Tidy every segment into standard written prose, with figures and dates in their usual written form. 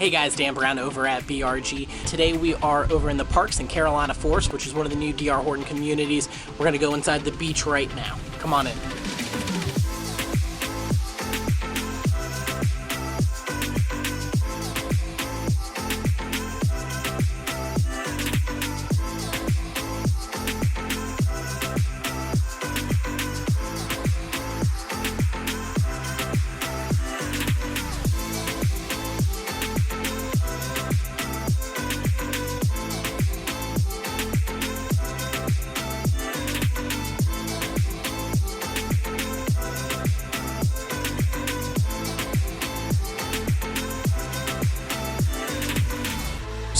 Hey guys, Dan Brown over at BRG. Today we are over in the parks in Carolina Forest, which is one of the new DR Horton communities. We're going to go inside the Beech right now. Come on in.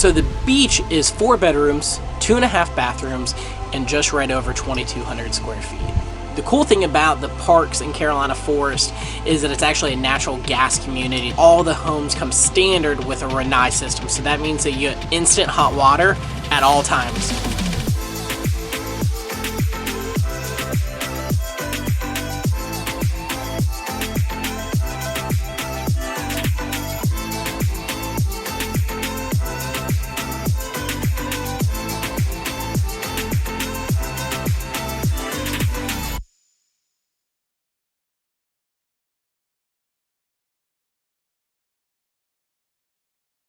So the Beech is 4 bedrooms, 2.5 bathrooms, and just right over 2,200 square feet. The cool thing about the parks in Carolina Forest is that it's actually a natural gas community. All the homes come standard with a Renai system, so that means that you get instant hot water at all times.